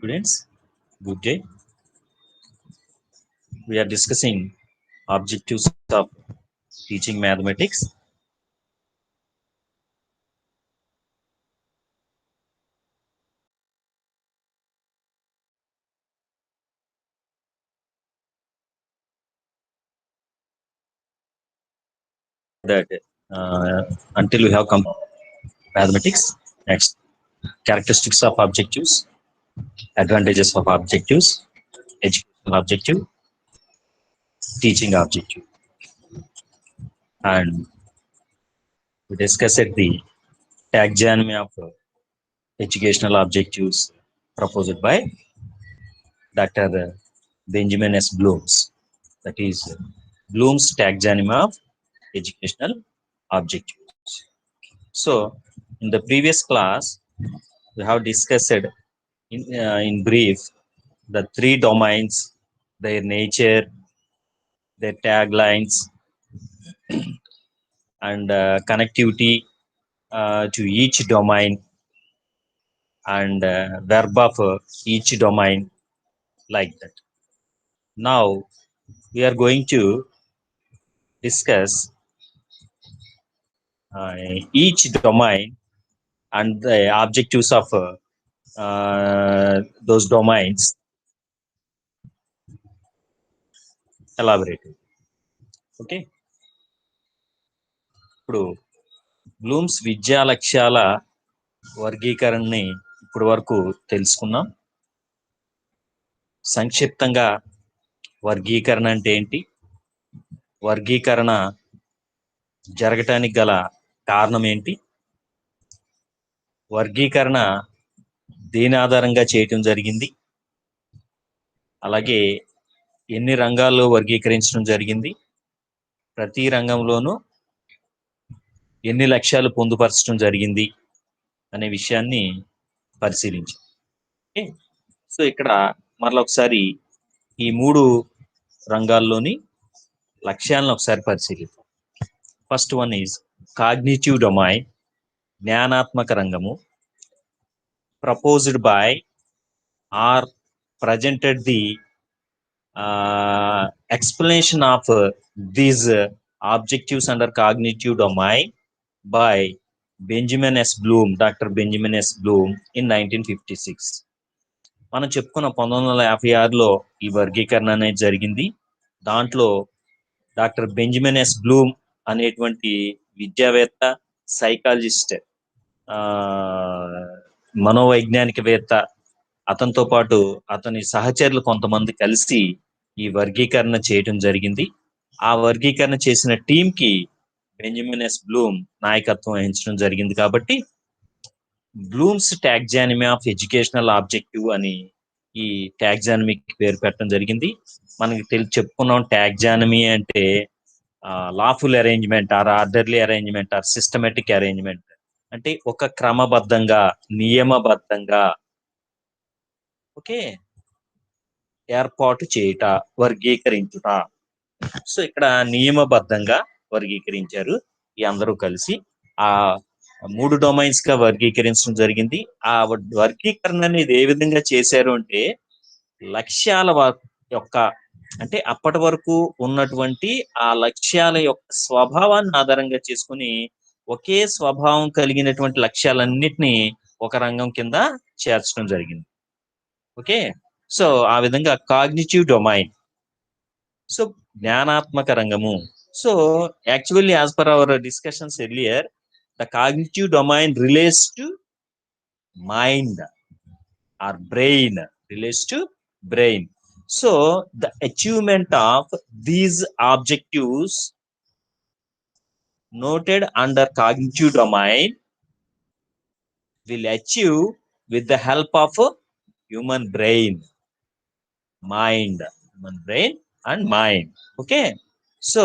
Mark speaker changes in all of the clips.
Speaker 1: Students, good day. We are discussing objectives of teaching mathematics. That until we have come mathematics, next characteristics of objectives, advantages of objectives, educational objective, teaching objective, and we discussed the taxonomy of educational objectives proposed by Dr. Benjamin S. Blooms. That is Bloom's taxonomy of educational objectives. So, in the previous class, we have discussed in brief the three domains, their nature, their taglines, and connectivity to each domain, and verb of each domain, like that. Now, we are going to discuss each domain and the objectives of those domains elaborated. Okay ఇప్పుడు Bloom's విద్యా లక్ష్యాల వర్గీకరణని ఇప్పటి వరకు తెలుసుకున్నాం. సంక్షిప్తంగా వర్గీకరణ అంటే ఏంటి, వర్గీకరణ జరగటానికి గల కారణం ఏంటి, వర్గీకరణ దేని ఆధారంగా చేయటం జరిగింది, అలాగే ఎన్ని రంగాల్లో వర్గీకరించడం జరిగింది, ప్రతి రంగంలోనూ ఎన్ని లక్ష్యాలు పొందుపరచడం జరిగింది అనే విషయాన్ని పరిశీలించాం. ఓకే, సో ఇక్కడ మరొకసారి ఈ మూడు రంగాల్లోని లక్ష్యాలను ఒకసారి పరిశీలిద్దాం. First one is cognitive domain, జ్ఞానాత్మక రంగము. Proposed by or presented the explanation of these objectives under cognitive domain by Benjamin S. Bloom, Dr. Benjamin S. Bloom in 1956. మనం చెప్పుకున్న 1956లో ఈ వర్గీకరణ అనేది జరిగింది. దాంట్లో డాక్టర్ బెంజమిన్ ఎస్ బ్లూమ్ అనేటువంటి విద్యావేత్త, సైకాలజిస్ట్, మనోవైజ్ఞానికవేత్త, అతనితో పాటు అతని సహచరులు కొంతమంది కలిసి ఈ వర్గీకరణ చేయటం జరిగింది. ఆ వర్గీకరణ చేసిన టీంకి బెంజమిన్ ఎస్ బ్లూమ్ నాయకత్వం వహించడం జరిగింది. కాబట్టి Bloom's taxonomy of educational objective అని ఈ టాక్సానమీకి పేరు పెట్టడం జరిగింది. మనకి చెప్పుకున్నాం టాక్సానమీ అంటే lawful arrangement or orderly arrangement or systematic arrangement, అంటే ఒక క్రమబద్ధంగా, నియమబద్ధంగా ఓకే ఏర్పాటు చేయుట, వర్గీకరించుట. సో ఇక్కడ నియమబద్ధంగా వర్గీకరించారు ఈ అందరూ కలిసి. ఆ మూడు డొమైన్స్ గా వర్గీకరించడం జరిగింది. ఆ వర్గీకరణ అనేది ఏ విధంగా చేశారు అంటే, లక్ష్యాల యొక్క, అంటే అప్పటి వరకు ఉన్నటువంటి ఆ లక్ష్యాల యొక్క స్వభావాన్ని ఆధారంగా చేసుకుని ఒకే స్వభావం కలిగినటువంటి లక్ష్యాలన్నిటినీ ఒక రంగం కింద చేర్చడం జరిగింది. ఓకే, సో ఆ విధంగా కాగ్నిటివ్ డొమైన్, సో జ్ఞానాత్మక రంగము. So actually as per our discussions earlier, the cognitive domain relates to mind or brain, relates to brain. So the achievement of these objectives noted under cognitive domain will achieve with the help of human brain, mind, human brain and mind. Okay, so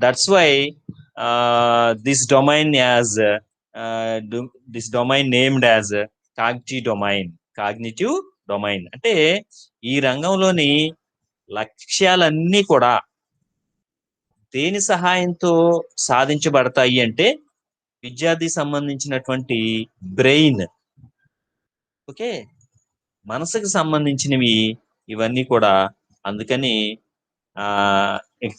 Speaker 1: that's why this domain has this domain named as cognitive domain. అంటే ఈ రంగంలోని లక్ష్యాలన్నీ కూడా దేని సహాయంతో సాధించబడతాయి అంటే, విద్యార్థికి సంబంధించినటువంటి brain, okay మనసుకు సంబంధించినవి ఇవన్నీ కూడా. అందుకని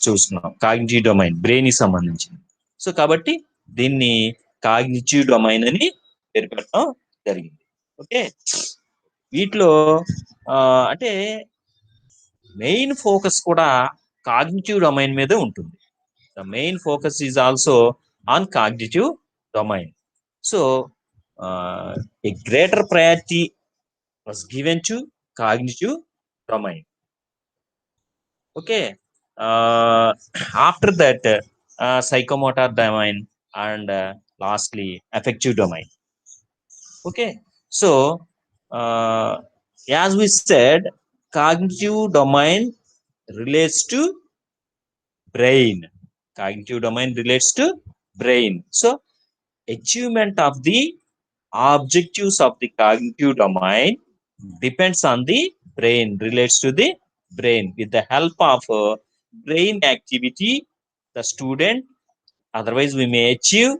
Speaker 1: చూస్తున్నాం కాగ్నిటివ్ డొమైన్ బ్రెయిన్ కి సంబంధించింది. సో కాబట్టి దీన్ని కాగ్నిటివ్ డొమైన్ అని పేరు పెట్టడం జరిగింది. ఓకే, వీటిలో అంటే మెయిన్ ఫోకస్ కూడా కాగ్నిటివ్ డొమైన్ మీదే ఉంటుంది. The main focus is also on cognitive domain. So a greater priority was given to cognitive domain. Okay, after that psychomotor domain, and lastly affective domain. Okay, so as we said, cognitive domain relates to brain. Cognitive domain relates to brain. So achievement of the objectives of the cognitive domain depends on the brain, relates to the brain. With the help of brain activity, the student, otherwise we may achieve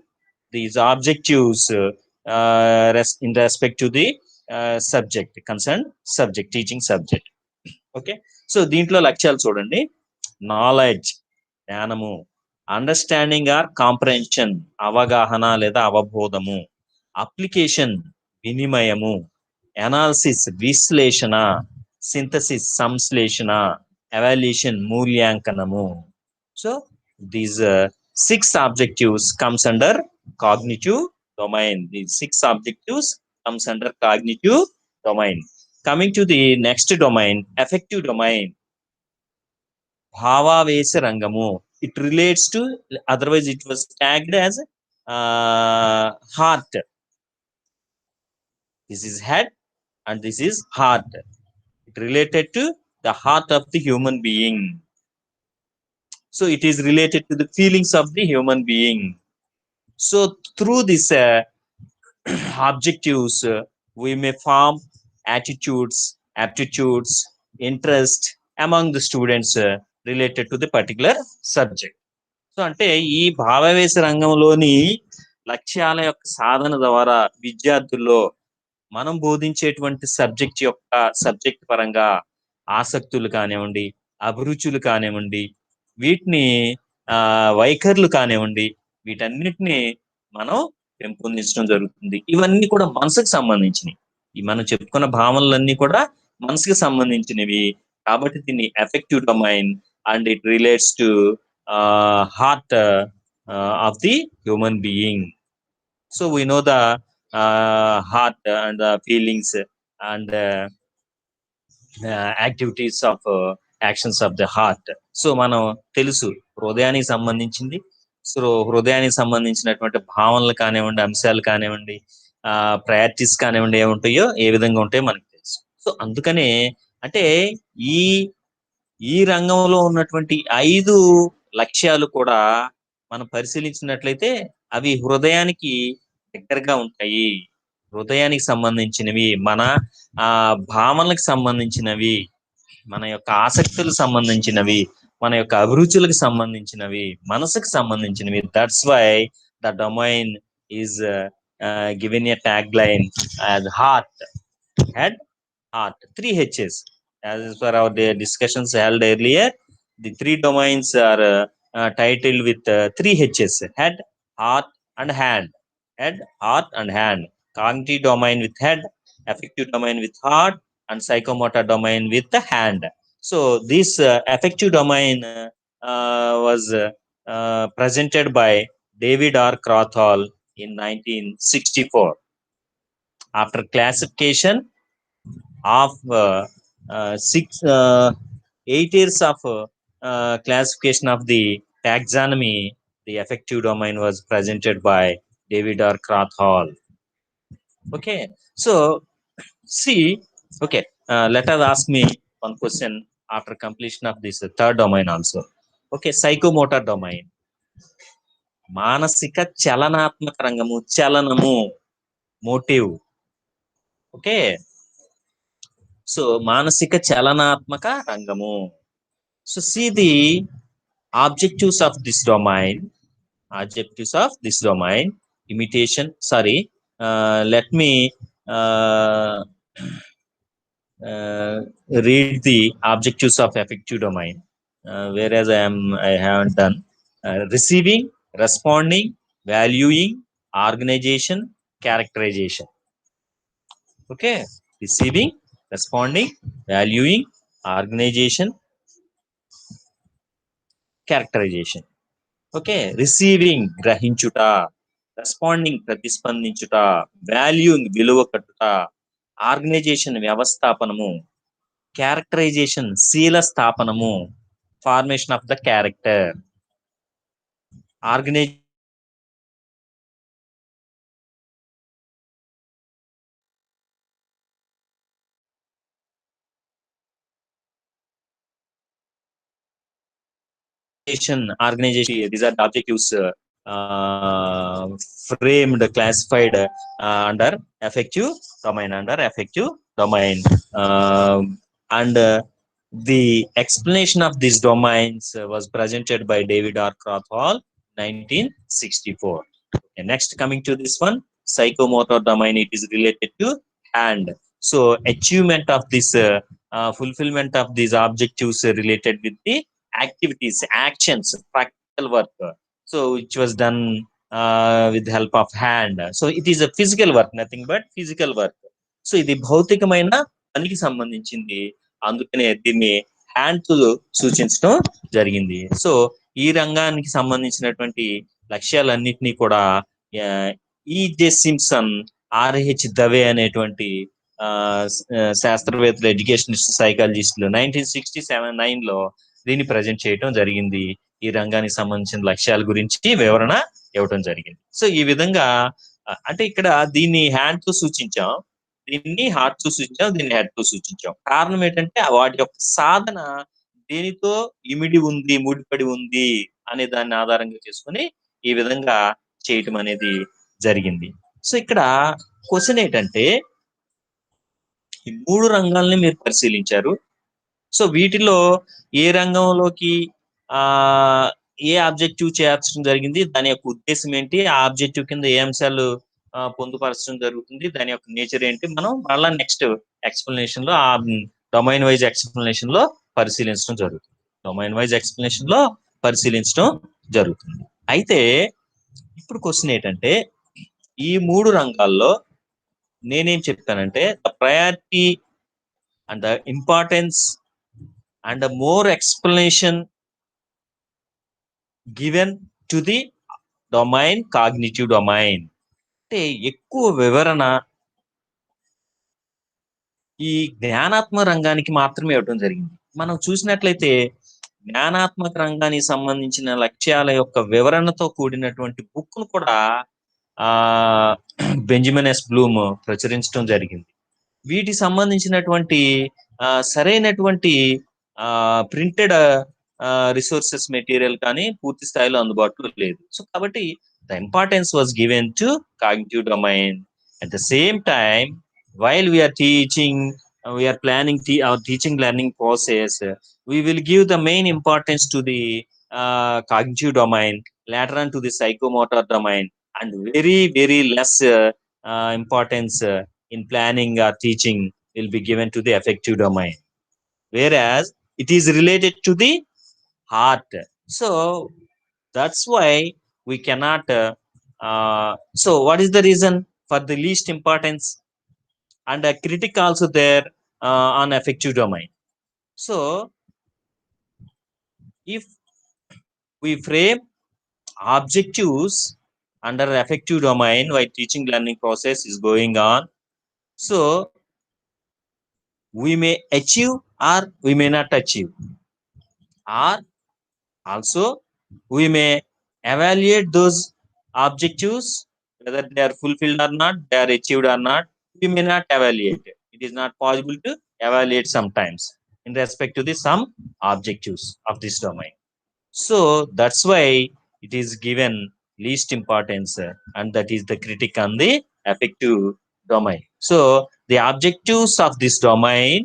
Speaker 1: these objectives in respect to the subject, concerned subject, teaching subject. Okay, so దీంట్లో లక్ష్యాలు చూడండి. Knowledge, జ్ఞానము. Understanding are comprehension, అవగాహన లేదా అవబోధము. Application, వినిమయము. Analysis, విశ్లేషణ. Synthesis, సంశ్లేషణ. ఎవాల్యుయేషన్, మూల్యాంకనము. So these 6 objectives comes under cognitive domain. These 6 objectives comes under cognitive domain. Coming to the next domain, affective domain. Bhavavesa rangamu. It relates to, otherwise it was tagged as heart. This is head and this is heart. It related to the heart of the human being. So it is related to the feelings of the human being. So through this objectives, we may form attitudes, aptitudes, interest among the students related to the particular subject. So అంటే ఈ భావవేశ రంగంలోని లక్ష్యాల యొక్క సాధన ద్వారా విద్యార్థుల్లో మనం బోధించేటువంటి subject పరంగా ఆసక్తులు కానివ్వండి, అభిరుచులు కానివ్వండి, వీటిని వైఖరులు కానివ్వండి, వీటన్నిటిని మనం పెంపొందించడం జరుగుతుంది. ఇవన్నీ కూడా మనసుకు సంబంధించినవి. ఈ మనం చెప్పుకున్న భావనలన్నీ కూడా మనసుకు సంబంధించినవి. కాబట్టి దీన్ని effective domain and it relates to heart of the human being. So we know the heart and the feelings and activities of actions of the heart. So మనం తెలుసు హృదయానికి సంబంధించింది. సో హృదయానికి సంబంధించినటువంటి భావనలు కానివ్వండి, అంశాలు కానివ్వండి, ప్రయారిటీస్ కానివ్వండి, ఏముంటాయో ఏ విధంగా ఉంటాయో మనకు తెలుసు. సో అందుకనే అంటే ఈ రంగంలో ఉన్నటువంటి 5 లక్ష్యాలు కూడా మనం పరిశీలించినట్లయితే అవి హృదయానికి దగ్గరగా ఉంటాయి. హృదయానికి సంబంధించినవి, మన భావనలకు సంబంధించినవి, మన యొక్క ఆసక్తులకు సంబంధించినవి, మన యొక్క అభిరుచులకు సంబంధించినవి, మనసుకు సంబంధించినవి. That's why the domain is given a tag line as heart, head, heart. 3 H's. As per our discussions held earlier, the 3 domains are titled with 3 H's: head, heart, and hand. Head, heart, and hand. Cognitive domain with head, affective domain with heart, and psychomotor domain with the hand. So this affective domain was presented by David R. Krathhol in 1964. After classification of 8 years of classification of the taxonomy, the affective domain was presented by David R. Krathhol. Okay, so see, okay, let us ask me one question after completion of this third domain also. Okay, psychomotor domain. మానసిక చలనాత్మక రంగము, చలనము, motive. Okay, so మానసిక చలనాత్మక రంగము. So see the objectives of this domain. Objectives of this domain: imitation, let me read the objectives of affective domain, whereas I haven't done receiving, responding, valuing, organization, characterization. Okay, receiving, responding, valuing, organization, characterization. Okay, receiving గ్రహించుట, responding ప్రతిస్పందించుట, valuing విలువ కట్టుట, organization వ్యవస్థాపనము, characterization శీల స్థాపనము, formation of the character, organization organization. These are the objectives framed, classified under affective domain, and the explanation of these domains was presented by David R. Krathwohl, 1964. Okay, next, coming to this one, psychomotor domain, it is related to hand. So achievement of this fulfillment of these objectives related with the activities, actions, practical work, so which was done with the help of hand. So it is a physical work, nothing but physical work. So ఇది భౌతికమైన పనికి సంబంధించింది, అందుకనే దీన్ని hand తో సూచించడం జరిగింది. So ఈ రంగానికి సంబంధించినటువంటి లక్ష్యాలన్నింటినీ కూడా ఈజే సింప్సన్, ఆర్హెచ్ దవే అనేటువంటి శాస్త్రవేత్తలు, ఎడ్యుకేషనిస్ట్, సైకాలజిస్టులు 1969 లో దీన్ని ప్రజెంట్ చేయడం జరిగింది. ఈ రంగానికి సంబంధించిన లక్ష్యాల గురించి వివరణ ఇవ్వడం జరిగింది. సో ఈ విధంగా అంటే ఇక్కడ దీన్ని హ్యాండ్ తో సూచించాం, దీన్ని హార్ట్ తో సూచించాం, దీన్ని హెడ్ తో సూచించాం. కారణం ఏంటంటే వాటి యొక్క సాధన దేనితో ఇమిడి ఉంది, ముడిపడి ఉంది అనే దాన్ని ఆధారంగా చేసుకుని ఈ విధంగా చేయటం అనేది జరిగింది. సో ఇక్కడ క్వశ్చన్ ఏంటంటే, ఈ 3 రంగాల్ని మీరు పరిశీలించారు. సో వీటిలో ఏ రంగంలోకి ఏ ఆబ్జెక్టివ్ చేర్చడం జరిగింది, దాని యొక్క ఉద్దేశం ఏంటి, ఆ ఆబ్జెక్టివ్ కింద ఏ అంశాలు పొందుపరచడం జరుగుతుంది, దాని యొక్క నేచర్ ఏంటి, మనం మళ్ళా నెక్స్ట్ ఎక్స్ప్లెనేషన్ లో ఆ డొమైన్ వైజ్ ఎక్స్ప్లెనేషన్ లో పరిశీలించడం జరుగుతుంది. అయితే ఇప్పుడు క్వశ్చన్ ఏంటంటే, ఈ 3 రంగాల్లో నేనేం చెప్తానంటే, the priority and the importance and a more explanation given to the domain, cognitive domain. అంటే ఎక్కువ వివరణ ఈ జ్ఞానాత్మక రంగానికి మాత్రమే ఇవ్వడం జరిగింది. మనం చూసినట్లయితే జ్ఞానాత్మక రంగానికి సంబంధించిన లక్ష్యాల యొక్క వివరణతో కూడినటువంటి బుక్ ను కూడా బెంజమిన్ ఎస్ బ్లూమ్ ప్రచురించడం జరిగింది. వీటికి సంబంధించినటువంటి సరైనటువంటి ప్రింటెడ్ రిసోర్సెస్ మెటీరియల్ కానీ పూర్తి స్థాయిలో అందుబాటులో లేదు. సో కాబట్టి the importance was given to cognitive domain. At the same time, while we are teaching, we are planning our teaching learning process, we will give the main importance to the cognitive domain, later on to the psychomotor domain, and very very less importance in planning or teaching will be given to the affective domain, whereas it is related to the heart. So that's why we cannot so what is the reason for the least importance and a critic also there on affective domain? So if we frame objectives under affective domain while teaching learning process is going on, so we may achieve or we may not achieve, or also we may evaluate those objectives whether they are fulfilled or not, they are achieved or not. We may not evaluate. It is not possible to evaluate sometimes in respect to the some objectives of this domain. So that's why it is given least importance, and that is the critic on the affective domain. So the objectives of this domain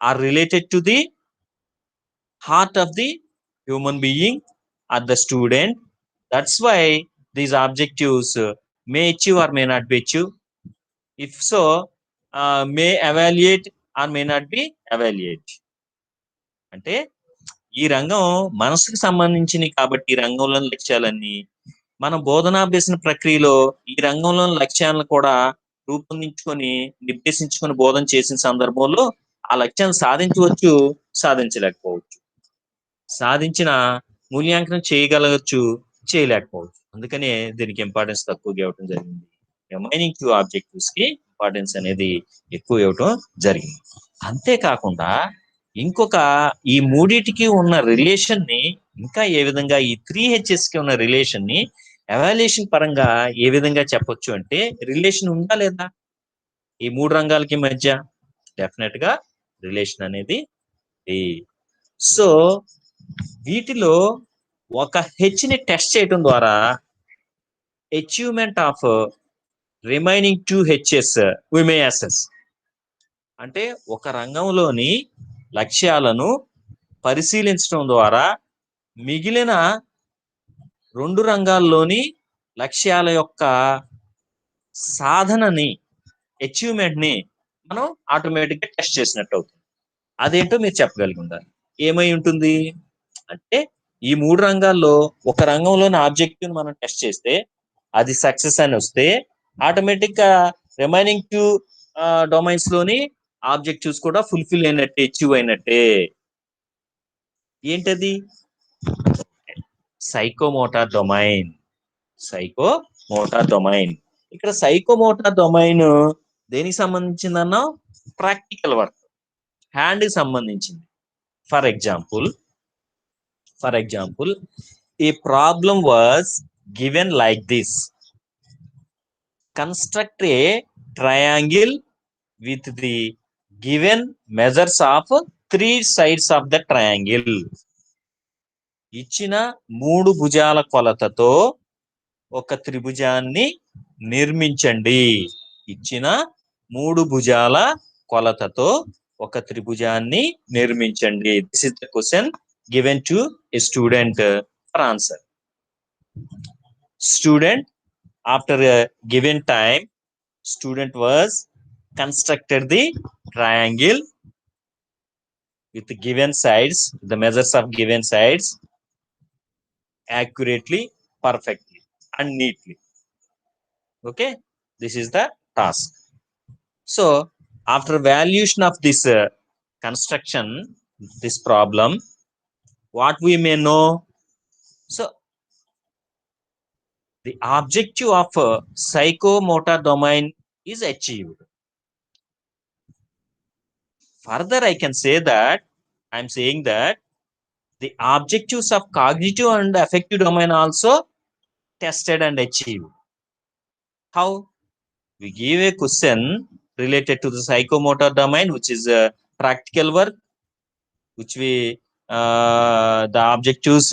Speaker 1: are related to the heart of the human being or the student. That's why these objectives may achieve or may not be achieved. If so, may evaluate or may not be evaluate. అంటే ఈ రంగం మనసుకు సంబంధించింది కాబట్టి ఈ రంగంలోని లక్ష్యాలన్నీ మనం బోధనాభ్యసన ప్రక్రియలో ఈ రంగంలోని లక్ష్యాలను కూడా రూపొందించుకొని నిర్దేశించుకొని బోధన చేసిన సందర్భంలో ఆ లక్ష్యాన్ని సాధించవచ్చు, సాధించలేకపోవచ్చు. సాధించిన మూల్యాంకనం చేయగలగచ్చు, చేయలేకపోవచ్చు. అందుకనే దీనికి ఇంపార్టెన్స్ తక్కువగా ఇవ్వడం జరిగింది. రిమైనింగ్ 2 ఆబ్జెక్టివ్స్ కి ఇంపార్టెన్స్ అనేది ఎక్కువ ఇవ్వటం జరిగింది. అంతేకాకుండా ఇంకొక ఈ మూడిటికి ఉన్న రిలేషన్ ని ఇంకా ఏ విధంగా ఈ 3H's కి ఉన్న రిలేషన్ ని ఎవాల్యుయేషన్ పరంగా ఏ విధంగా చెప్పొచ్చు అంటే రిలేషన్ ఉందా లేదా ఈ 3 రంగాలకి మధ్య? డెఫినెట్ గా రిలేషన్ అనేది సో వీటిలో ఒక హెచ్ ని టెస్ట్ చేయడం ద్వారా achievement of remaining 2 H's we may assess. అంటే ఒక రంగంలోని లక్ష్యాలను పరిశీలించడం ద్వారా మిగిలిన 2 రంగాల్లోని లక్ష్యాల యొక్క సాధనని అచీవ్మెంట్ ని మనం ఆటోమేటిక్ గా టెస్ట్ చేసినట్టు అవుతుంది. అదేంటో మీరు చెప్పగలిగి ఉండాలి. ఏమై ఉంటుంది అంటే ఈ 3 రంగాల్లో ఒక రంగంలోని ఆబ్జెక్టివ్ మనం టెస్ట్ చేస్తే అది సక్సెస్ అని వస్తే ఆటోమేటిక్ గా రిమైనింగ్ 2 డొమైన్స్ లోని ఆబ్జెక్టివ్స్ కూడా ఫుల్ఫిల్ అయినట్టే, అచీవ్ అయినట్టే. ఏంటది? Psychomotor domain. Psychomotor domain. ఇక్కడ సైకోమోటార్ డొమైన్ దేనికి సంబంధించిందన్నా? ప్రాక్టికల్ వర్క్, హ్యాండ్ కి సంబంధించింది. For example a problem was given like this: construct a triangle with the given measures of 3 sides of the triangle. ఇచ్చిన 3 భుజాల కొలతతో ఒక త్రిభుజాన్ని నిర్మించండి. ఇచ్చిన 3 భుజాల కొలతతో ఒక త్రిభుజాన్ని నిర్మించండి. This is the question given to a student for answer. Student, after a given time, student was constructed the triangle with the given sides, the measures of given sides, accurately, perfectly and neatly. Okay, this is the task. So after valuation of this construction, this problem, what we may know? So the objective of psychomotor domain is achieved. Further, I can say that I'm saying that the objectives of cognitive and affective domain also tested and achieved. How? We give a question related to the psychomotor domain, which is practical work, which we the objectives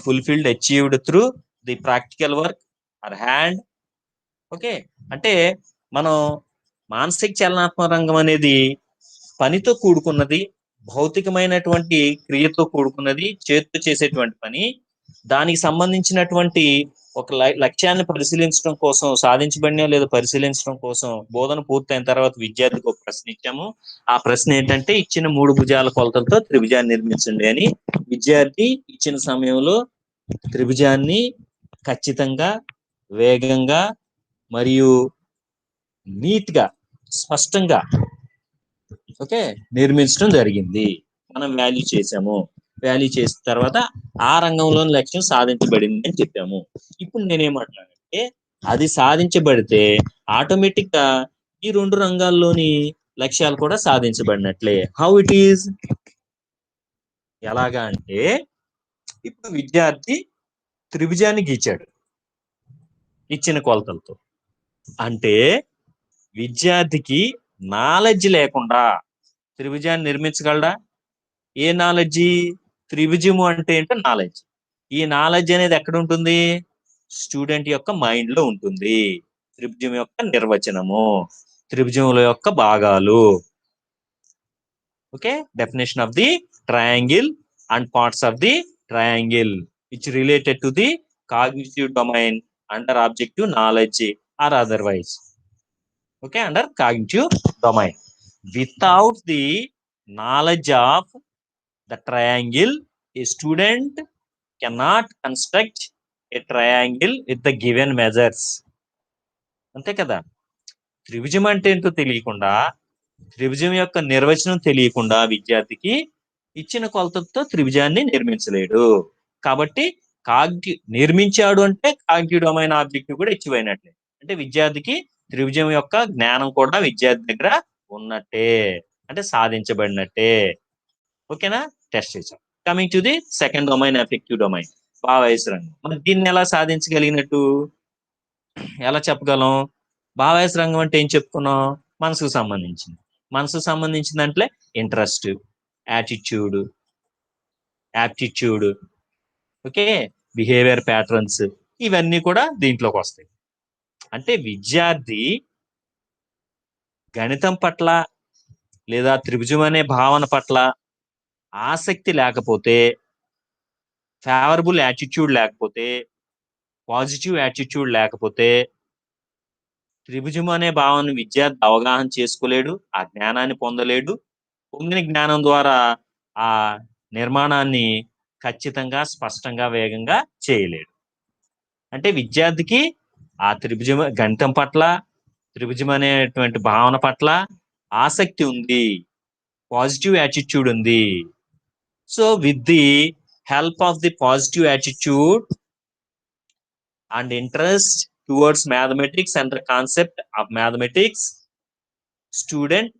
Speaker 1: fulfilled, achieved through the practical work or hand. Okay, అంటే మనం మానసిక చలనాత్మక రంగం అనేది పనితో కూడుకున్నది, భౌతికమైనటువంటి క్రియతో కూడుకున్నది, చేతితో చేసేటువంటి పని. దానికి సంబంధించినటువంటి ఒక లక్ష్యాన్ని పరిశీలించడం కోసం, సాధించబడిన లేదా పరిశీలించడం కోసం బోధన పూర్తయిన తర్వాత విద్యార్థికి ఒక ప్రశ్న ఇచ్చాము. ఆ ప్రశ్న ఏంటంటే ఇచ్చిన 3 భుజాల కొలతలతో త్రిభుజాన్ని నిర్మించండి అని. విద్యార్థి ఇచ్చిన సమయంలో త్రిభుజాన్ని ఖచ్చితంగా, వేగంగా మరియు నీట్ గా, స్పష్టంగా ఓకే నిర్మించడం జరిగింది. మనం వాల్యూ చేసాము. వాల్యూ చేసిన తర్వాత ఆ రంగంలోని లక్ష్యం సాధించబడింది అని చెప్పాము. ఇప్పుడు నేనేమంటున్నానంటే అది సాధించబడితే ఆటోమేటిక్ గా ఈ 2 రంగాల్లోని లక్ష్యాలు కూడా సాధించబడినట్లే. How it is? ఎలాగా అంటే ఇప్పుడు విద్యార్థి త్రిభుజాన్ని గీచాడు ఇచ్చిన కొలతలతో. అంటే విద్యార్థికి నాలెడ్జ్ లేకుండా త్రిభుజాన్ని నిర్మించగలడా? ఏ నాలెడ్జి? త్రిభుజము అంటే ఏంటో నాలెడ్జ్. ఈ నాలెడ్జ్ అనేది ఎక్కడ ఉంటుంది? స్టూడెంట్ యొక్క మైండ్ లో ఉంటుంది. త్రిభుజం యొక్క నిర్వచనము, త్రిభుజముల యొక్క భాగాలు, okay, definition of the triangle and parts of the triangle which related to the cognitive domain under objective knowledge or otherwise. Okay, under cognitive domain. Without the knowledge of the triangle, a student cannot construct a triangle with the given measures. అంతే కదా, త్రిభుజం అంటే ఏంటో తెలియకుండా, త్రిభుజం యొక్క నిర్వచనం తెలియకుండా విద్యార్థికి ఇచ్చిన కొలతతో త్రిభుజాన్ని నిర్మించలేడు. కాబట్టి నిర్మించాడు అంటే కాగ్నిటివ్ డొమైన్ ఆబ్జెక్టివ్ కూడా ఇచ్చిపోయినట్లే. అంటే విద్యార్థికి త్రిభుజం యొక్క జ్ఞానం కూడా విద్యార్థి దగ్గర ఉన్నట్టే, అంటే సాధించబడినట్టే. ఓకేనా, టెస్ట్ చేసాం. Coming to the second domain, effective domain, భావవయసు రంగం. మనం దీన్ని ఎలా సాధించగలిగినట్టు, ఎలా చెప్పగలం? భావవయసు రంగం అంటే ఏం చెప్పుకున్నాం? మనసుకు సంబంధించింది. మనసుకు సంబంధించింది అంటే interest, attitude, aptitude, okay, behaviour patterns, ఇవన్నీ కూడా దీంట్లోకి వస్తాయి. అంటే విద్యార్థి గణితం పట్ల లేదా త్రిభుజం అనే భావన పట్ల ఆసక్తి లేకపోతే, ఫేవరబుల్ యాటిట్యూడ్ లేకపోతే, పాజిటివ్ యాటిట్యూడ్ లేకపోతే త్రిభుజం అనే భావన విద్యార్థి అవగాహన చేసుకోలేడు, ఆ జ్ఞానాన్ని పొందలేడు. పొందిన జ్ఞానం ద్వారా ఆ నిర్మాణాన్ని ఖచ్చితంగా, స్పష్టంగా, వేగంగా చేయలేడు. అంటే విద్యార్థికి ఆ త్రిభుజం, గణితం పట్ల, త్రిభుజం అనేటువంటి భావన పట్ల ఆసక్తి ఉంది, పాజిటివ్ యాటిట్యూడ్ ఉంది. So with the help of the positive attitude and interest towards mathematics and the concept of mathematics, student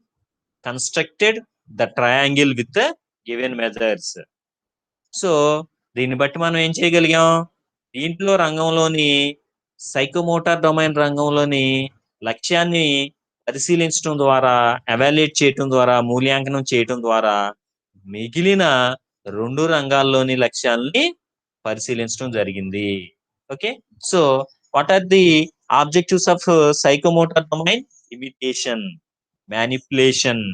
Speaker 1: constructed the triangle with the given measures. So దీన్ని బట్టి మనం ఏం చేయగలిగాం? దీంట్లో రంగంలోని సైకోమోటార్ డొమైన్ రంగంలోని లక్ష్యాన్ని పరిశీలించడం ద్వారా, ఎవాల్యుయేట్ చేయటం ద్వారా, మూల్యాంకనం చేయటం ద్వారా మిగిలిన రెండు రంగాల్లోని లక్ష్యాలని పరిశీలించడం జరిగింది. Okay, so what are the objectives of psychomotor domain? Imitation, manipulation,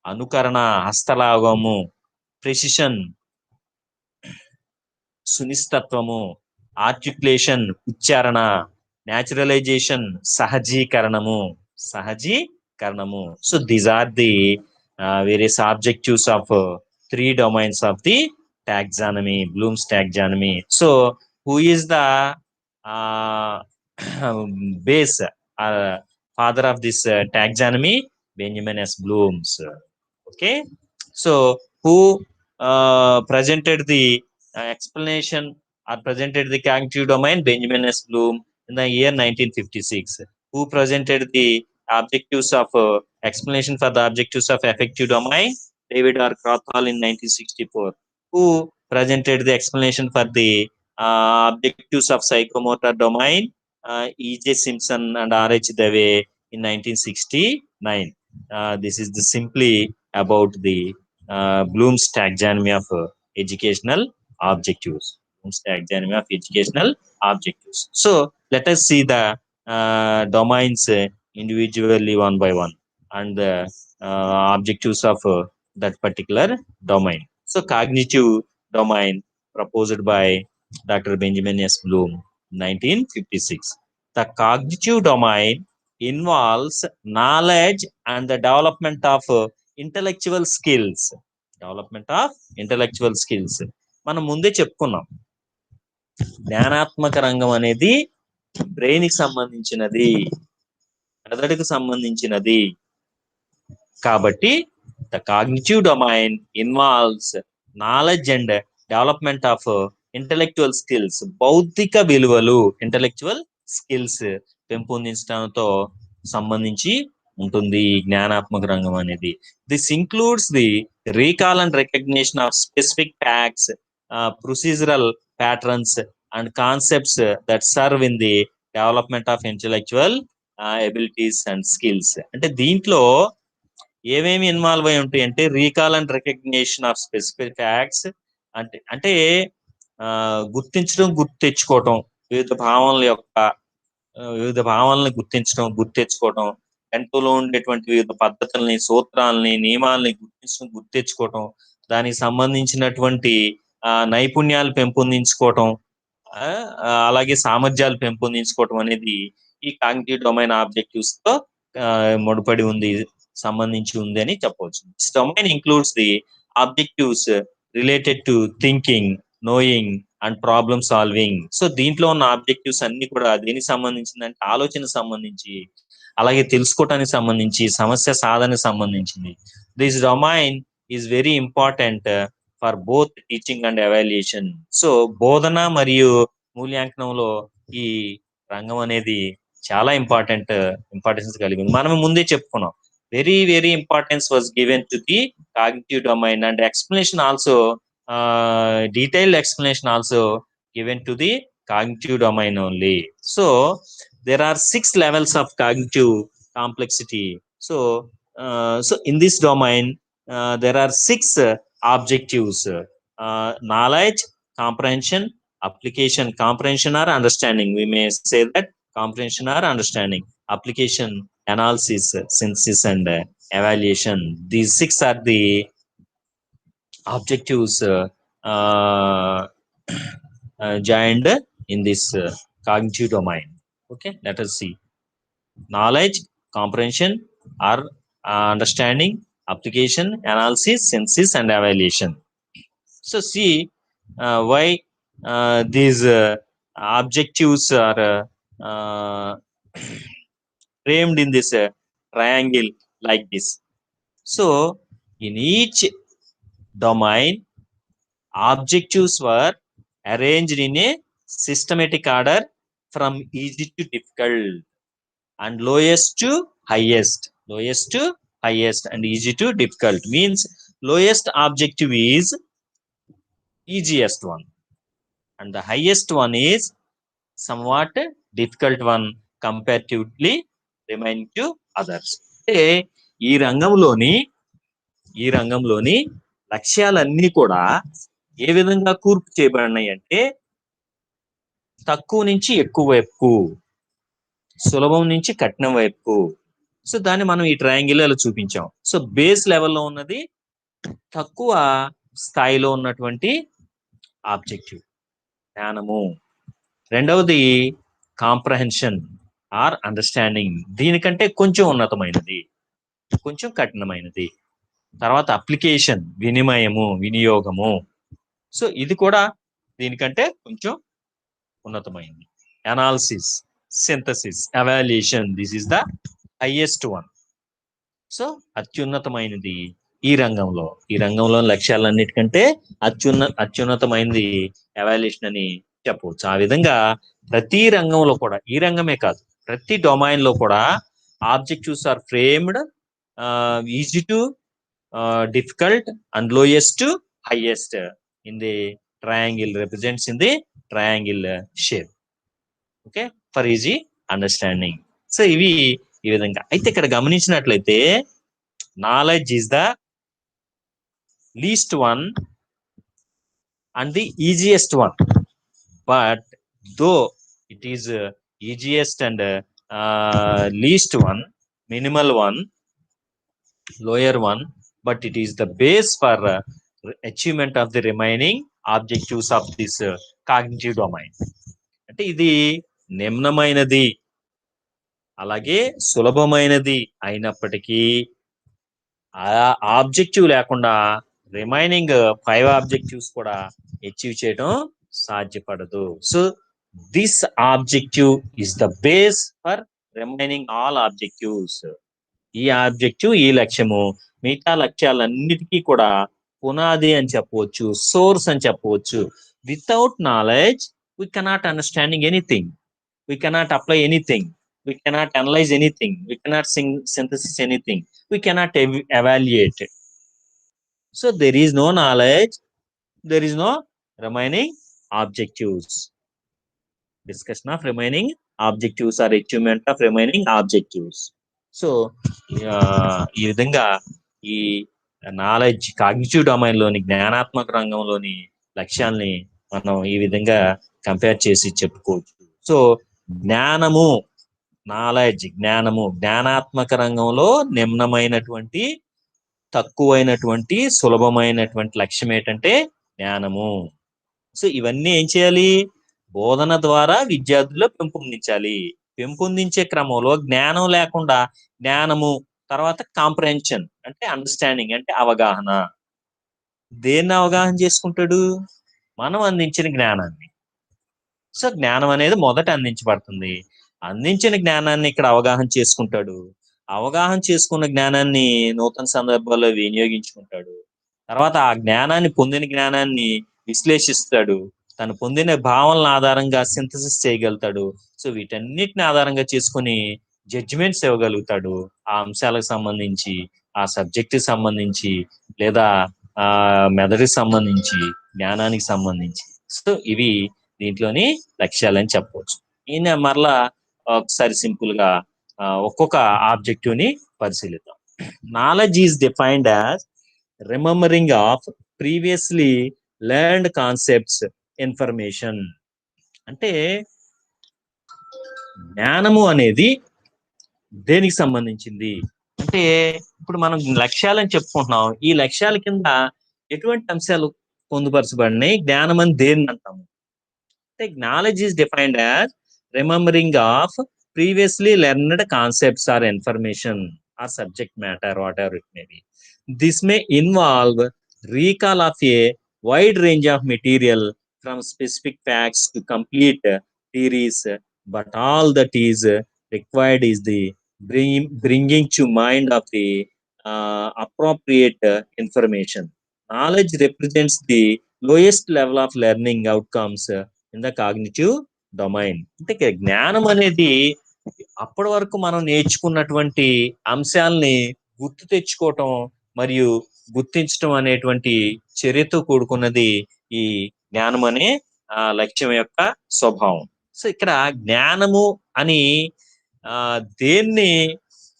Speaker 1: అనుకరణ, హస్తలాఘవము, ప్రెసిషన్, సునిశ్చితత్వము, ఆర్టికులేషన్, ఉచ్చారణ, న్యాచురలైజేషన్, సహజీకరణము. So these are the various objectives of three domains of the taxonomy, Bloom's taxonomy. So who is the base father of this taxonomy? Benjamin S. Bloom's. Okay, so who presented the explanation or presented the cognitive domain? Benjamin S. Bloom in the year 1956. Who presented the objectives of explanation for the objectives of affective domain? David R. Krathwohl in 1964. Who presented the explanation for the objectives of psychomotor domain? E.J. Simpson and R.H. Dave in 1969. This is the simply about the Bloom's taxonomy of educational objectives. Bloom's taxonomy of educational objectives. So let us see the domains individually one by one and the objectives of that particular domain. So cognitive domain proposed by Dr. Benjamin S. Bloom, 1956. The cognitive domain involves knowledge and the development of intellectual skills. మనం ముందే చెప్పుకున్నాం, జ్ఞానాత్మక రంగం అనేది brain కి సంబంధించినది, మెదడుకు సంబంధించినది. కాబట్టి the cognitive domain involves knowledge and development of intellectual skills. బౌద్ధిక విలువలు, ఇంటలెక్చువల్ స్కిల్స్ పెంపొందించడంతో సంబంధించి ఉంటుంది జ్ఞానాత్మక రంగం అనేది. This includes the recall and recognition of specific facts, procedural patterns and concepts that serve in the development of intellectual abilities and skills. అంటే దీంట్లో ఏమేమి ఇన్వాల్వ్ అయి ఉంటాయి అంటే recall and recognition of specific facts, అంటే గుర్తించడం, గుర్తు తెచ్చుకోవటం, వివిధ భావనల్ని గుర్తించడం, గుర్తు తెచ్చుకోవటం, గంటలో ఉండేటువంటి వివిధ పద్ధతుల్ని, సూత్రాలని, నియమాలని గుర్తించడం, గుర్తు తెచ్చుకోవటం, దానికి సంబంధించినటువంటి నైపుణ్యాలు పెంపొందించుకోవటం, అలాగే సామర్థ్యాలు పెంపొందించుకోవటం అనేది ఈ కాగ్నిటివ్ డొమైన్ ఆబ్జెక్టివ్స్ తో ముడిపడి ఉంది. సంబంధించి ఉంది అని చెప్పవచ్చు. This domain includes the objectives related to thinking, knowing and problem solving. So దీంట్లో ఉన్న ఆబ్జెక్టివ్స్ అన్ని కూడా దేనికి సంబంధించిందంటే ఆలోచనకు సంబంధించి, అలాగే తెలుసుకోవటానికి సంబంధించి, సమస్య సాధనకు సంబంధించింది. This domain is very important for both teaching and evaluation. So బోధన మరియు మూల్యాంకనంలో ఈ రంగం అనేది చాలా ఇంపార్టెన్స్ కలిగింది. మనం ముందే చెప్పుకున్నాం, very very importance was given to the cognitive domain and explanation also, detailed explanation also given to the cognitive domain only. So there are 6 levels of cognitive complexity. So in this domain there are 6 objectives: knowledge, comprehension, application. Comprehension or understanding, we may say that comprehension or understanding, application, analysis, synthesis and evaluation. These 6 are the objectives joined in this cognitive domain. Okay, let us see: knowledge, comprehension or understanding, application, analysis, synthesis and evaluation. So see why these objectives are framed in this triangle like this. So in each domain, objectives were arranged in a systematic order from easy to difficult and lowest to highest. Lowest to highest and easy to difficult means lowest objective is easiest one and the highest one is somewhat difficult one comparatively remaining to others. ఈ రంగంలోని లక్ష్యాలన్నీ కూడా ఏ విధంగా కూర్పు చేయబడినాయి అంటే తక్కువ నుంచి ఎక్కువ వైపుకు, సులభం నుంచి కఠినం వైపుకు. సో దాన్ని మనం ఈ ట్రయాంగిల్ అలా చూపించాం. సో బేస్ లెవెల్లో ఉన్నది తక్కువ స్థాయిలో ఉన్నటువంటి ఆబ్జెక్టివ్ జ్ఞానము. రెండవది కాంప్రహెన్షన్ ఆర్ అండర్స్టాండింగ్, దీనికంటే కొంచెం ఉన్నతమైనది, కొంచెం కఠినమైనది. తర్వాత అప్లికేషన్, వినియోగము. సో ఇది కూడా దీనికంటే కొంచెం ఉన్నతమైనది. Analysis, synthesis, evaluation, this is the highest one. So అత్యున్నతమైనది ఈ రంగంలో లక్ష్యాలన్నిటికంటే అత్యున్నతమైనది ఎవాల్యుయేషన్ అని చెప్పవచ్చు. ఆ విధంగా ప్రతి రంగంలో కూడా, ఈ రంగమే కాదు ప్రతి డొమైన్ లో కూడా objectives are framed easy to difficult and lowest to highest in the triangle, represents in the triangle shape. Okay, for easy understanding. So ఇవి ఈ విధంగా. అయితే ఇక్కడ గమనించినట్లయితే knowledge is the least one and the easiest one, but though it is easiest and least one, minimal one, lower one, but it is the base for achievement of the remaining objectives of this cognitive domain. అంటే ఇది నిమ్నమైనది అలాగే సులభమైనది అయినప్పటికీ ఆ objective లేకుండా remaining 5 objectives కూడా achieve చేయడం సాధ్యపడదు. So this objective is the base for remaining all objectives. ఈ ఆబ్జెక్టివ్, ఈ లక్ష్యము మిగతా లక్ష్యాలన్నిటికీ కూడా పునాది అని చెప్పవచ్చు, సోర్స్ అని చెప్పవచ్చు. Without knowledge we cannot understanding anything, we cannot apply anything, we cannot analyze anything, we cannot synthesis anything, we cannot evaluate. So there is no knowledge, there is no remaining objectives. Discussion of remaining objectives or achievement of remaining objectives. So ఈ విధంగా ఈ knowledge cognitive domain లోని, జ్ఞానాత్మక రంగంలోని లక్ష్యాల్ని మనం ఈ విధంగా compare చేసి చెప్పుకోవచ్చు. సో జ్ఞానము, నాలెడ్జ్, జ్ఞానాత్మక రంగంలో నిమ్నమైనటువంటి, తక్కువైనటువంటి, సులభమైనటువంటి లక్ష్యం ఏంటంటే జ్ఞానము. సో ఇవన్నీ ఏం చేయాలి? బోధన ద్వారా విద్యార్థుల్లో పెంపొందించాలి. పెంపొందించే క్రమంలో జ్ఞానం లేకుండా జ్ఞానము తర్వాత కాంప్రహెన్షన్ అంటే అండర్స్టాండింగ్ అంటే అవగాహన. దేన్ని అవగాహన చేసుకుంటాడు? మనం అందించిన జ్ఞానాన్ని. సో జ్ఞానం అనేది మొదట అందించబడుతుంది. అందించిన జ్ఞానాన్ని ఇక్కడ అవగాహన చేసుకుంటాడు. అవగాహన చేసుకున్న జ్ఞానాన్ని నూతన సందర్భాల్లో వినియోగించుకుంటాడు. తర్వాత ఆ జ్ఞానాన్ని పొందిన జ్ఞానాన్ని విశ్లేషిస్తాడు. తను పొందిన భావనల ఆధారంగా సింథసిస్ చేయగలుగుతాడు. సో వీటన్నిటిని ఆధారంగా చేసుకొని జడ్జిమెంట్స్ ఇవ్వగలుగుతాడు. ఆ అంశాలకు సంబంధించి, ఆ సబ్జెక్ట్ సంబంధించి, లేదా ఆ మెదడుకి సంబంధించి, జ్ఞానానికి సంబంధించి. సో ఇవి దీంట్లోని లక్ష్యాలని చెప్పవచ్చు. ఈయన మరలా ఒకసారి సింపుల్ గా ఒక్కొక్క ఆబ్జెక్టివ్ ని పరిశీలిద్దాం. Knowledge is defined as remembering of previously learned concepts information. అంటే జ్ఞానము అనేది దేనికి సంబంధించింది అంటే, ఇప్పుడు మనం లక్ష్యాలని చెప్పుకుంటున్నాం. ఈ లక్ష్యాల కింద ఎటువంటి అంశాలు పొందుపరచబడినాయి? జ్ఞానం అని దేన్ని అంటాము? అంటే knowledge is defined as remembering of previously learned concepts or information or subject matter, whatever it may be. This may involve recall of a wide range of material from specific facts to complete theories, but all that is required is the bringing to mind of the appropriate information. Knowledge represents the lowest level of learning outcomes in the cognitive domain. అంటే జ్ఞానం అనేది అప్పటి వరకు మనం నేర్చుకున్నటువంటి అంశాలని గుర్తు తెచ్చుకోవటం మరియు గుర్తించటం అనేటువంటి చర్యతో కూడుకున్నది ఈ జ్ఞానం అనే లక్ష్యం యొక్క స్వభావం. సో ఇక్కడ జ్ఞానము అని దేన్ని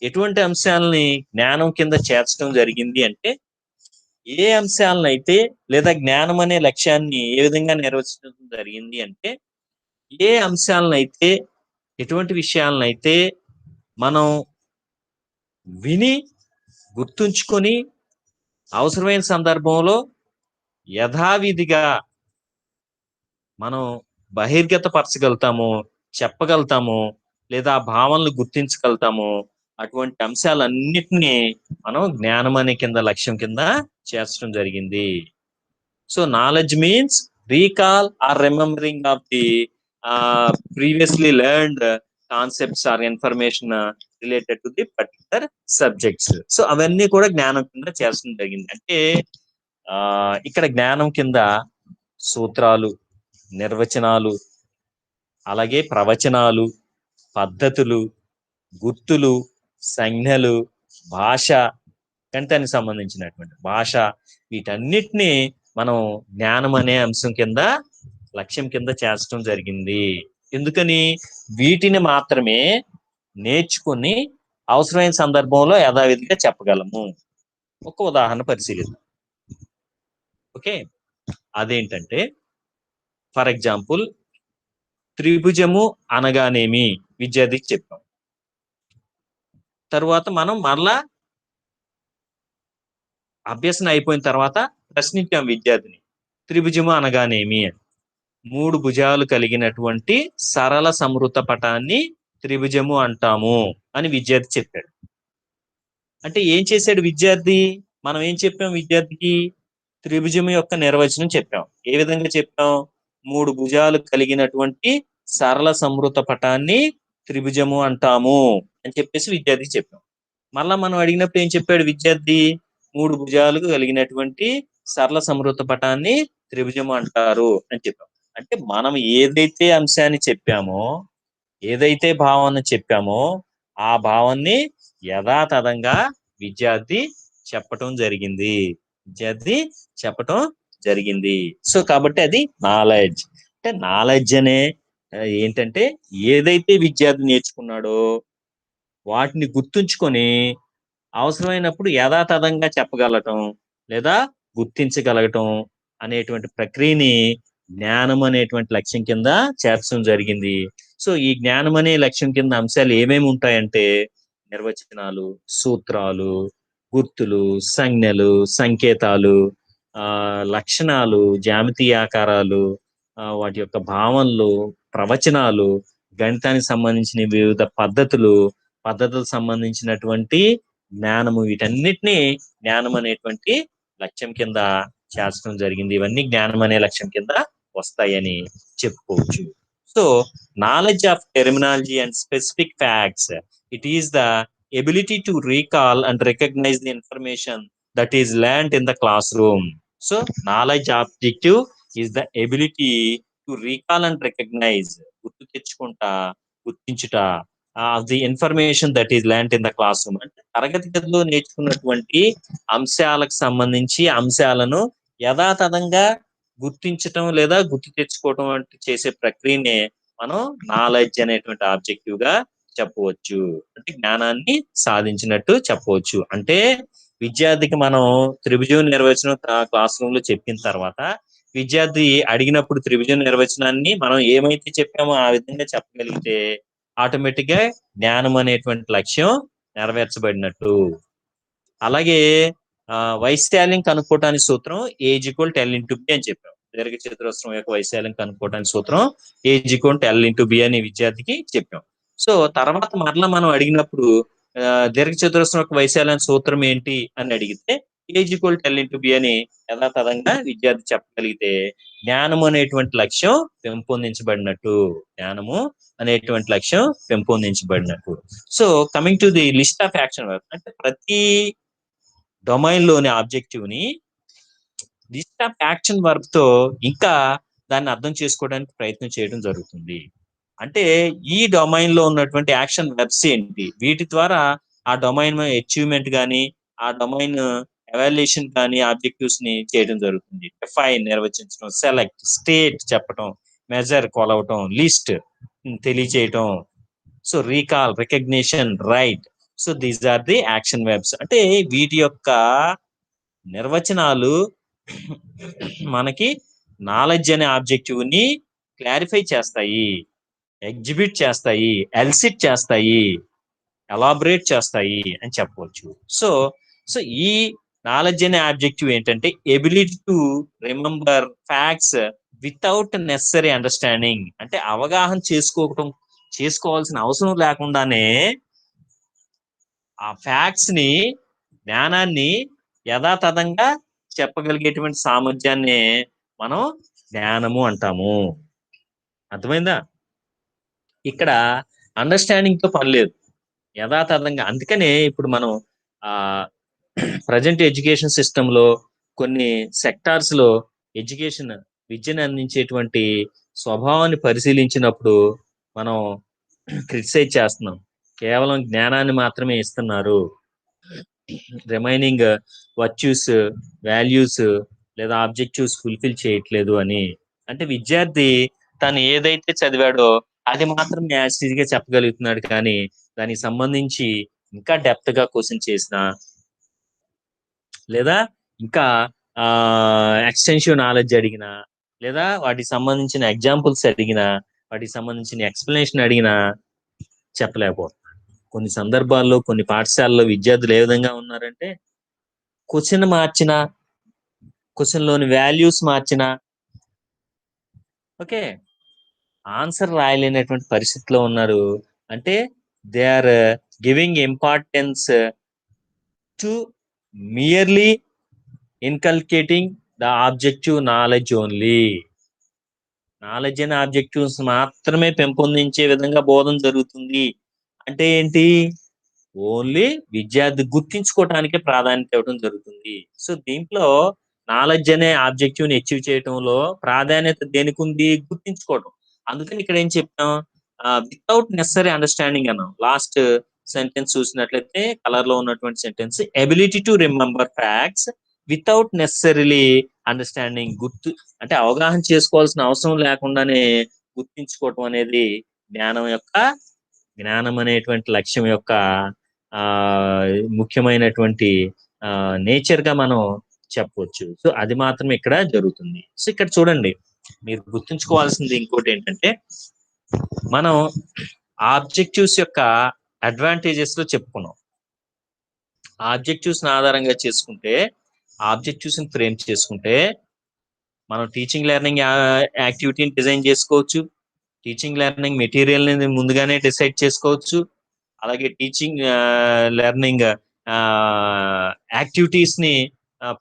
Speaker 1: ఎటువంటి అంశాలని జ్ఞానం కింద చేర్చడం జరిగింది అంటే, ఏ అంశాలనైతే లేదా జ్ఞానం అనే లక్ష్యాన్ని ఏ విధంగా నిర్వచించడం జరిగింది అంటే, ఏ అంశాలనైతే ఎటువంటి విషయాలనైతే మనం విని గుర్తుంచుకొని అవసరమైన సందర్భంలో యథావిధిగా మనం బహిర్గతపరచగలుగుతాము, చెప్పగలుగుతాము, లేదా భావనలు గుర్తించగలుగుతాము. అటువంటి అంశాలన్నిటినీ మనం జ్ఞానం అనే కింద లక్ష్యం కింద చేర్చడం జరిగింది. So knowledge means recall or remembering of the previously learned concepts or information related to the particular subjects. So అవన్నీ కూడా జ్ఞానం కింద చేర్చడం జరిగింది. అంటే ఇక్కడ జ్ఞానం కింద సూత్రాలు, నిర్వచనాలు, అలాగే ప్రవచనాలు, పద్ధతులు, గుర్తులు, సంజ్ఞలు, భాష, గణితానికి సంబంధించినటువంటి భాష, వీటన్నిటిని మనం జ్ఞానం అనే అంశం కింద లక్ష్యం కింద చేర్చడం జరిగింది. ఎందుకని? వీటిని మాత్రమే నేర్చుకుని అవసరమైన సందర్భంలో యథావిధిగా చెప్పగలము. ఒక ఉదాహరణ పరిశీలిద్దాం. ఓకే, అదేంటంటే ఫర్ ఎగ్జాంపుల్ త్రిభుజము అనగానేమి విద్యార్థికి చెప్పాం. తరువాత మనం మరలా అభ్యసన అయిపోయిన తర్వాత ప్రశ్నించాం విద్యార్థిని, త్రిభుజము అనగానేమి అని. 3 భుజాలు కలిగినటువంటి సరళ సమృత పటాన్ని త్రిభుజము అంటాము అని విద్యార్థి చెప్పాడు. అంటే ఏం చేశాడు విద్యార్థి? మనం ఏం చెప్పాం విద్యార్థికి? త్రిభుజం యొక్క నిర్వచనం చెప్పాం. ఏ విధంగా చెప్పాం? 3 భుజాలు కలిగినటువంటి సరళ సమృత పటాన్ని త్రిభుజము అంటాము అని చెప్పేసి విద్యార్థికి చెప్పాం. మళ్ళా మనం అడిగినప్పుడు ఏం చెప్పాడు విద్యార్థి? 3 భుజాలు కలిగినటువంటి సరళ సమృత పటాన్ని త్రిభుజము అంటారు అని చెప్పాం. అంటే మనం ఏదైతే అంశాన్ని చెప్పామో, ఏదైతే భావన చెప్పామో, ఆ భావాన్ని యథాతథంగా విద్యార్థి చెప్పటం జరిగింది. సో కాబట్టి అది నాలెడ్జ్. అంటే నాలెడ్జ్ అనే ఏంటంటే ఏదైతే విద్యార్థి నేర్చుకున్నాడో వాటిని గుర్తుంచుకొని అవసరమైనప్పుడు యథాతథంగా చెప్పగలగటం లేదా గుర్తించగలగటం అనేటువంటి ప్రక్రియని జ్ఞానం అనేటువంటి లక్ష్యం కింద చేర్చడం జరిగింది. సో ఈ జ్ఞానం అనే లక్ష్యం కింద అంశాలు ఏమేమి ఉంటాయంటే నిర్వచనాలు, సూత్రాలు, గుర్తులు, సంజ్ఞలు, సంకేతాలు, లక్షణాలు, జ్యామితీయ ఆకారాలు, వాటి యొక్క భావనలు, ప్రవచనాలు, గణితానికి సంబంధించిన వివిధ పద్ధతులకు సంబంధించినటువంటి జ్ఞానము, వీటన్నిటిని జ్ఞానం అనేటువంటి లక్ష్యం కింద చేర్చడం జరిగింది. ఇవన్నీ జ్ఞానం అనే లక్ష్యం కింద వస్తాయని చెప్పుకోవచ్చు. So knowledge of terminology and specific facts, it is the ability to recall and recognize the information that is learned in the classroom. So knowledge objective is the ability to recall and recognize, గుర్తు తెచ్చుకుంటా, గుర్తించుట, the information that is learned in the classroom. అంటే తరగతి గదిలో నేర్చుకున్నటువంటి అంశాలకు సంబంధించి అంశాలను యథాతథంగా గుర్తించటం లేదా గుర్తు తెచ్చుకోవటం వంటి చేసే ప్రక్రియనే మనం నాలెడ్జ్ అనేటువంటి ఆబ్జెక్టివ్ గా చెప్పవచ్చు. అంటే జ్ఞానాన్ని సాధించినట్టు చెప్పవచ్చు. అంటే విద్యార్థికి మనం త్రిభుజం నిర్వచనం క్లాస్ రూమ్ లో చెప్పిన తర్వాత విద్యార్థి అడిగినప్పుడు త్రిభుజం నిర్వచనాన్ని మనం ఏమైతే చెప్పామో ఆ విధంగా చెప్పగలిగితే ఆటోమేటిక్ గా జ్ఞానం అనేటువంటి లక్ష్యం నెరవేర్చబడినట్టు. అలాగే వైశాల్యం కనుక్కోవటానికి సూత్రం A is equal l into b అని చెప్పాం. దీర్ఘ చతురస్రం యొక్క వైశాల్యం కనుక్కోవటానికి సూత్రం A is equal l into b అని విద్యార్థికి చెప్పాం. సో తర్వాత మరలా మనం అడిగినప్పుడు దీర్ఘ చతురస్రం యొక్క వైశాల్యం సూత్రం ఏంటి అని అడిగితే A is equal l into b అని యథాతథంగా విద్యార్థి చెప్పగలిగితే జ్ఞానము అనేటువంటి లక్ష్యం పెంపొందించబడినట్టు. జ్ఞానము అనేటువంటి లక్ష్యం పెంపొందించబడినట్టు. So coming to the list of action verb, అంటే ప్రతి డొమైన్ లోని ఆబ్జెక్టివ్ ని లిస్ట్ ఆఫ్ యాక్షన్ వర్బ్ తో ఇంకా దాన్ని అర్థం చేసుకోవడానికి ప్రయత్నం చేయడం జరుగుతుంది. అంటే ఈ డొమైన్ లో ఉన్నటువంటి యాక్షన్ వెబ్స్ ఏంటి, వీటి ద్వారా ఆ డొమైన్ అచీవ్మెంట్ కానీ ఆ డొమైన్ ఎవాల్యుయేషన్ కానీ ఆబ్జెక్టివ్స్ ని చేయడం జరుగుతుంది. డిఫైన్ నిర్వచించడం, సెలెక్ట్ స్టేట్ చెప్పటం, మెజర్ కొలవటం, లిస్ట్ తెలియచేయటం, so recall recognition right. So these are the action verbs. అంటే వీటి యొక్క నిర్వచనాలు మనకి నాలెడ్జ్ అనే ఆబ్జెక్టివ్ ని క్లారిఫై చేస్తాయి, ఎగ్జిబిట్ చేస్తాయి, ఎల్సిట్ చేస్తాయి, ఎలాబరేట్ చేస్తాయి అని చెప్పవచ్చు. సో సో ఈ నాలెడ్జ్ అనే ఆబ్జెక్టివ్ ఏంటంటే ability to remember facts without necessary understanding. అంటే అవగాహన చేసుకోవాల్సిన అవసరం లేకుండానే ఆ ఫ్యాక్ట్స్ ని, జ్ఞానాన్ని యథాతథంగా చెప్పగలిగేటువంటి సామర్థ్యాన్ని మనం జ్ఞానము అంటాము. అర్థమైందా? ఇక్కడ అండర్స్టాండింగ్ తో పని లేదు, యథాతథంగా. అందుకనే ఇప్పుడు మనం ప్రజెంట్ ఎడ్యుకేషన్ సిస్టమ్ లో కొన్ని సెక్టార్స్ లో ఎడ్యుకేషన్ విద్యను అందించేటువంటి స్వభావాన్ని పరిశీలించినప్పుడు మనం క్రిటిసైజ్ చేస్తున్నాం. కేవలం జ్ఞానాన్ని మాత్రమే ఇస్తున్నారు, రిమైనింగ్ వర్చ్యూస్, వాల్యూస్ లేదా ఆబ్జెక్టివ్స్ ఫుల్ఫిల్ చేయట్లేదు అని. అంటే విద్యార్థి తను ఏదైతే చదివాడో అది మాత్రం యాసిడ్ గా చెప్పగలుగుతున్నాడు, కానీ దానికి సంబంధించి ఇంకా డెప్త్ గా క్వశ్చన్ చేసిన లేదా ఇంకా ఎక్స్టెన్సివ్ నాలెడ్జ్ అడిగినా లేదా వాటికి సంబంధించిన ఎగ్జాంపుల్స్ అడిగినా వాటికి సంబంధించిన ఎక్స్ప్లెనేషన్ అడిగినా చెప్పలేకపోతున్నారు. కొన్ని సందర్భాల్లో కొన్ని పాఠశాలలో విద్యార్థులు ఏ విధంగా ఉన్నారంటే క్వశ్చన్ మార్చిన, క్వశ్చన్ లోని వాల్యూస్ మార్చిన, ఓకే, ఆన్సర్ రాయలేనటువంటి పరిస్థితిలో ఉన్నారు. అంటే they are giving importance to merely inculcating the objective knowledge only. Knowledge అనే ఆబ్జెక్టివ్స్ మాత్రమే పెంపొందించే విధంగా బోధన జరుగుతుంది. అంటే ఏంటి, ఓన్లీ విద్యార్థి గుర్తించుకోవటానికే ప్రాధాన్యత ఇవ్వడం జరుగుతుంది. సో దీంట్లో నాలెడ్జ్ అనే ఆబ్జెక్టివ్ ని అచీవ్ చేయడంలో ప్రాధాన్యత దేనికి ఉంది, గుర్తించుకోవడం. అందుకని ఇక్కడ ఏం చెప్పాం, వితౌట్ నెసరీ అండర్స్టాండింగ్ అన్నాం. లాస్ట్ సెంటెన్స్ చూసినట్లయితే కలర్ లో ఉన్నటువంటి sentence ability to remember facts without necessarily understanding. గుర్తు అంటే అవగాహన చేసుకోవాల్సిన అవసరం లేకుండానే గుర్తించుకోవటం అనేది జ్ఞానం అనేటువంటి లక్ష్యం యొక్క ముఖ్యమైనటువంటి నేచర్ గా మనం చెప్పవచ్చు. సో అది మాత్రం ఇక్కడ జరుగుతుంది. సో ఇక్కడ చూడండి, మీరు గుర్తుంచుకోవాల్సింది ఇంకోటి ఏంటంటే మనం ఆబ్జెక్టివ్స్ యొక్క అడ్వాంటేజెస్ లో చెప్పుకున్నాం. ఆబ్జెక్టివ్స్ ఆధారంగా చేసుకుంటే, ఆబ్జెక్టివ్స్ ని ఫ్రేమ్ చేసుకుంటే మనం టీచింగ్ లెర్నింగ్ యాక్టివిటీని డిజైన్ చేసుకోవచ్చు, టీచింగ్ లెర్నింగ్ మెటీరియల్ ని ముందుగానే డిసైడ్ చేసుకోవచ్చు, అలాగే టీచింగ్ లెర్నింగ్ యాక్టివిటీస్ ని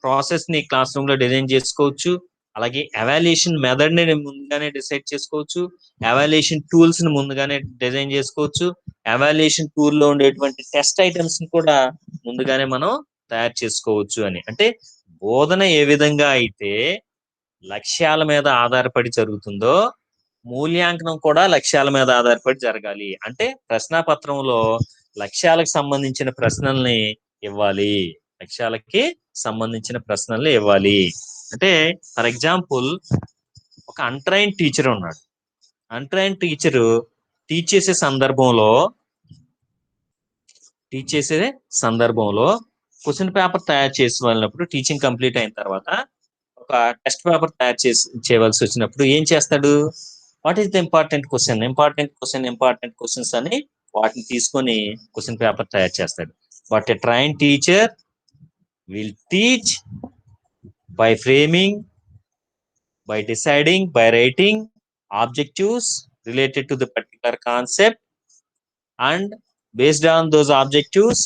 Speaker 1: ప్రాసెస్ ని క్లాస్ రూమ్ లో డిజైన్ చేసుకోవచ్చు. అలాగే ఎవాల్యుయేషన్ మెథడ్ ని ముందుగానే డిసైడ్ చేసుకోవచ్చు. ఎవాల్యుయేషన్ టూల్స్ ని ముందుగానే డిజైన్ చేసుకోవచ్చు. ఎవాల్యుయేషన్ టూల్ లో ఉండేటువంటి టెస్ట్ ఐటమ్స్ ని కూడా ముందుగానే మనం తయారు చేసుకోవచ్చు అని. అంటే బోధన ఏ విధంగా అయితే లక్ష్యాల మీద ఆధారపడి జరుగుతుందో మూల్యాంకనం కూడా లక్ష్యాల మీద ఆధారపడి జరగాలి. అంటే ప్రశ్నాపత్రంలో లక్ష్యాలకు సంబంధించిన ప్రశ్నల్ని ఇవ్వాలి. లక్ష్యాలకి సంబంధించిన ప్రశ్నల్ని ఇవ్వాలి. అంటే ఫర్ ఎగ్జాంపుల్ ఒక అన్ట్రైన్ టీచర్ ఉన్నాడు. అన్ట్రైన్ టీచర్ టీచ్ చేసే సందర్భంలో క్వశ్చన్ పేపర్ తయారు చేసి వెళ్ళినప్పుడు టీచింగ్ కంప్లీట్ అయిన తర్వాత ఒక టెస్ట్ పేపర్ తయారు చేయవలసి వచ్చినప్పుడు ఏం చేస్తాడు? What is the important questions అని వాటిని తీసుకొని క్వశ్చన్ పేపర్ తయారు చేస్తాడు. But a train teacher will teach by framing, by deciding, by writing objectives related to the particular concept, and based on those objectives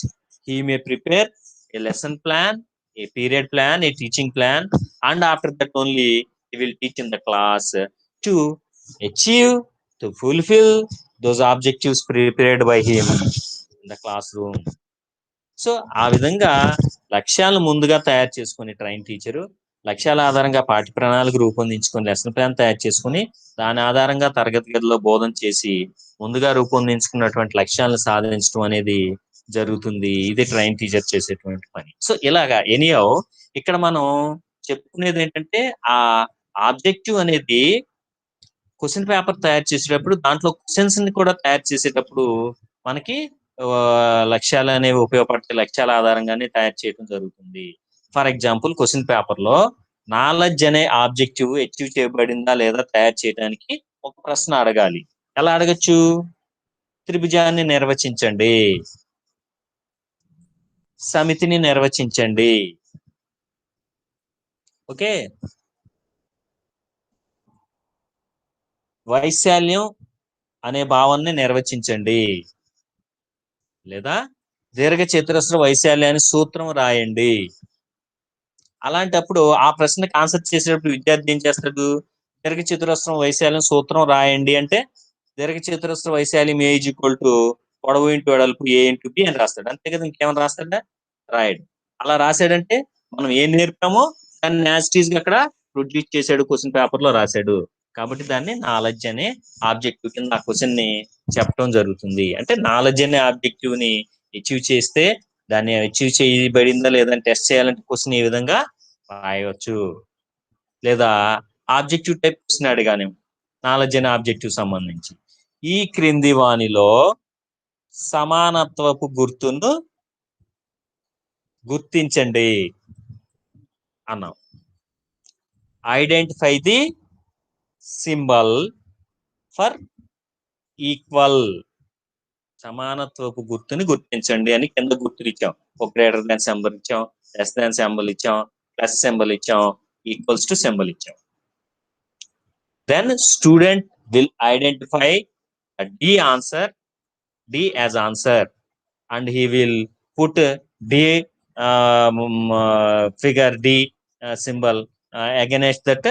Speaker 1: he may prepare a lesson plan, a period plan, a teaching plan, and after that only he will teach in the class to fulfill those objectives prepared by him in the classroom. So ఆ విధంగా లక్ష్యాలను ముందుగా తయారు చేసుకుని train teacher లక్ష్యాల ఆధారంగా పాఠ్య ప్రణాళిక రూపొందించుకొని లెసన్ ప్లాన్ తయారు చేసుకుని దాని ఆధారంగా తరగతి గదిలో బోధన చేసి ముందుగా రూపొందించుకున్నటువంటి లక్ష్యాలను సాధించడం అనేది జరుగుతుంది. ఇది ట్రైన్ టీచర్ చేసేటువంటి పని. సో ఇలాగా ఎనీహౌ ఇక్కడ మనం చెప్పుకునేది ఏంటంటే ఆ ఆబ్జెక్టివ్ అనేది క్వశ్చన్ పేపర్ తయారు చేసేటప్పుడు దాంట్లో క్వశ్చన్స్ ని కూడా తయారు చేసేటప్పుడు మనకి లక్ష్యాలు అనేవి ఉపయోగపడతాయి. లక్ష్యాల ఆధారంగానే తయారు చేయడం జరుగుతుంది. ఫర్ ఎగ్జాంపుల్ క్వశ్చన్ పేపర్ లో నాలెడ్జ్ అనే ఆబ్జెక్టివ్ అచీవ్ చేయబడిందా లేదా తయారు చేయడానికి ఒక ప్రశ్న అడగాలి. ఎలా అడగచ్చు? త్రిభుజాన్ని నిర్వచించండి, సమితిని నిర్వచించండి. ఓకే, వైశాల్యం అనే భావాన్ని నిర్వచించండి, లేదా దీర్ఘ చతురస్ర వైశాల్యాన్ని సూత్రం రాయండి. అలాంటప్పుడు ఆ ప్రశ్నకి ఆన్సర్ చేసేటప్పుడు విద్యార్థి ఏం చేస్తాడు? దీర్ఘ చతురస్రం వైశాల్యం సూత్రం రాయండి అంటే దీర్ఘ చతురస్ర వైశాల్యం ఏ ఈజ్ ఈక్వల్ టు పొడవు ఇంటూ వెడల్పు ఏ ఇంటూ బి అని రాస్తాడు. అంతే కదా, ఇంకేమైనా రాస్తాడా? రాయడు. అలా రాశాడంటే మనం ఏం నేర్పామో దాన్ని యాజిటీస్ గా అక్కడ ప్రొడ్యూస్ చేశాడు, క్వశ్చన్ పేపర్ లో రాశాడు. కాబట్టి దాన్ని నాలెడ్జ్ అనే ఆబ్జెక్టివ్ కింద ఆ క్వశ్చన్ ని చెప్పడం జరుగుతుంది. అంటే నాలెడ్జ్ అనే ఆబ్జెక్టివ్ ని అచీవ్ చేస్తే దాన్ని అచీవ్ చేయబడిందా లేదా టెస్ట్ చేయాలంటే క్వశ్చన్ ఈ విధంగా రాయవచ్చు. లేదా ఆబ్జెక్టివ్ టైప్ క్వశ్చన్ అడిగానే నాలెడ్జ్ అనే ఆబ్జెక్టివ్ సంబంధించి ఈ క్రింది వానిలో సమానత్వపు గుర్తును గుర్తించండి అన్నాం. Identify the symbol for equal. సమానత్వపు గుర్తుని గుర్తించండి అని కింద గుర్తులు ఇచ్చాం. ఒక గ్రేటర్ దాన్ సింబల్ ఇచ్చాం, లెస్ దాన్ సింబల్ ఇచ్చాం, ప్లస్ సింబల్ ఇచ్చాం, ఈక్వల్స్ టు సింబల్ ఇచ్చాం. Then student will identify D as answer, and he will put D figure D symbol against that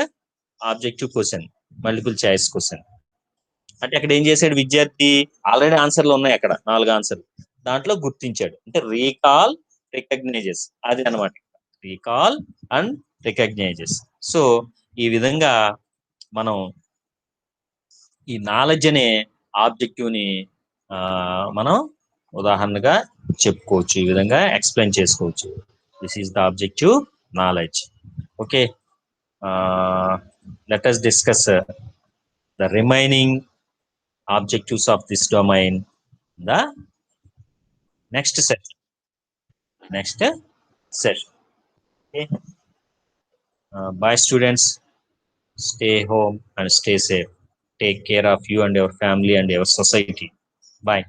Speaker 1: objective question, multiple choice question. అంటే అక్కడ ఏం చేశాడు విద్యార్థి? Already ఆన్సర్లు ఉన్నాయి, అక్కడ 4 ఆన్సర్లు, దాంట్లో గుర్తించాడు. అంటే రీకాల్, రికగ్నైజెస్, అది అనమాట. Recall and recognises. సో ఈ విధంగా మనం ఈ నాలెడ్జ్ అనే ఆబ్జెక్టివ్ ని మనం ఉదాహరణగా చెప్పుకోవచ్చు, ఈ విధంగా ఎక్స్ప్లెయిన్ చేసుకోవచ్చు. This is the objective knowledge. Okay, let us discuss the remaining objectives of this domain the next session. Okay, bye students, stay home and stay safe. Take care of you and your family and your society. Bye.